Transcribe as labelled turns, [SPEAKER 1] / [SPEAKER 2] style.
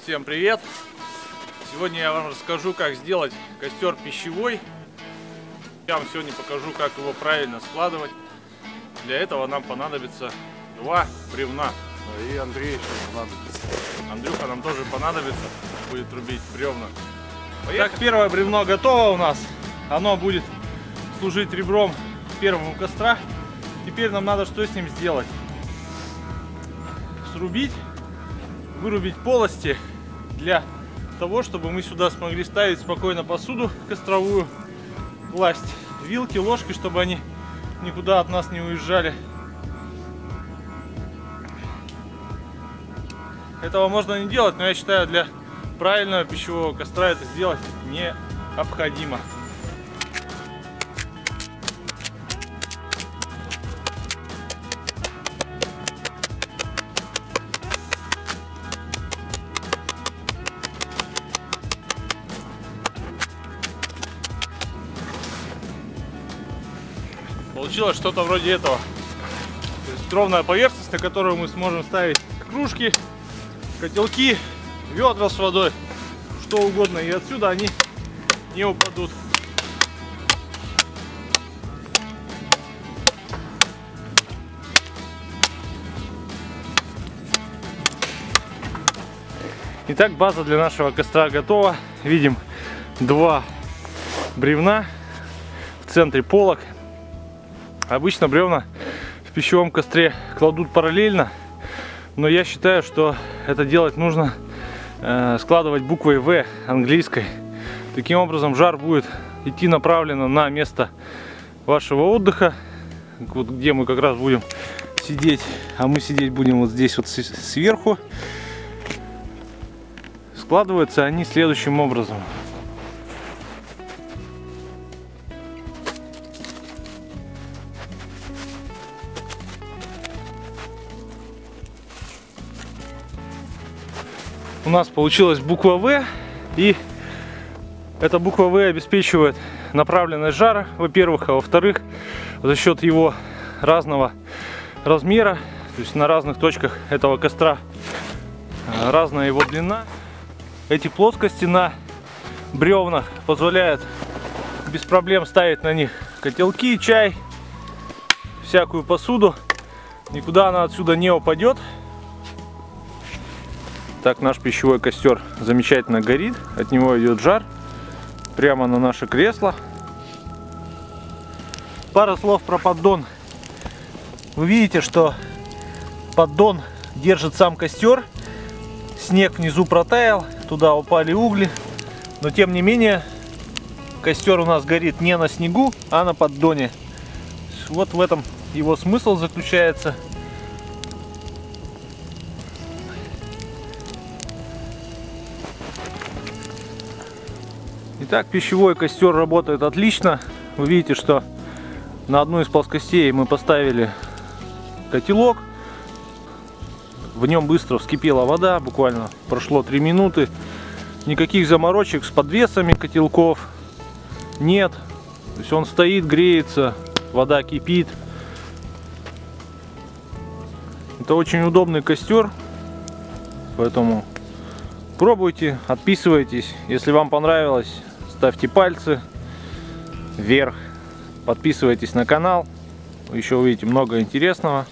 [SPEAKER 1] Всем привет! Сегодня я вам расскажу, как сделать костер пищевой. Я вам сегодня покажу, как его правильно складывать. Для этого нам понадобится 2 бревна.
[SPEAKER 2] И Андрей еще понадобится.
[SPEAKER 1] Андрюха нам тоже понадобится, будет рубить бревна. Так, первое бревно готово у нас. Оно будет служить ребром первого костра. Теперь нам надо что с ним сделать? Срубить, вырубить полости для того, чтобы мы сюда смогли ставить спокойно посуду костровую, класть вилки, ложки, чтобы они никуда от нас не уезжали. Этого можно не делать, но я считаю, для правильного пищевого костра это сделать необходимо. Получилось что-то вроде этого. То есть ровная поверхность, на которую мы сможем ставить кружки, котелки, ведра с водой, что угодно, и отсюда они не упадут. Итак, база для нашего костра готова. Видим 2 бревна, в центре полок. Обычно бревна в пищевом костре кладут параллельно, но я считаю, что это делать нужно складывать буквой В английской. Таким образом жар будет идти направленно на место вашего отдыха, вот где мы как раз будем сидеть, а мы сидеть будем вот здесь вот сверху. Складываются они следующим образом. У нас получилась буква В, и эта буква В обеспечивает направленность жара, во-первых, а во-вторых, за счет его разного размера, то есть на разных точках этого костра разная его длина. Эти плоскости на бревнах позволяют без проблем ставить на них котелки, чай, всякую посуду, никуда она отсюда не упадет. Так, наш пищевой костер замечательно горит, от него идет жар прямо на наше кресло. Пара слов про поддон. Вы видите, что поддон держит сам костер, снег внизу протаял, туда упали угли, но тем не менее костер у нас горит не на снегу, а на поддоне. Вот в этом его смысл заключается. Итак, пищевой костер работает отлично. Вы видите, что на одну из плоскостей мы поставили котелок. В нем быстро вскипела вода, буквально прошло 3 минуты. Никаких заморочек с подвесами котелков нет. То есть он стоит, греется, вода кипит. Это очень удобный костер, поэтому пробуйте, отписывайтесь. Если вам понравилось, ставьте пальцы вверх, подписывайтесь на канал, еще увидите много интересного.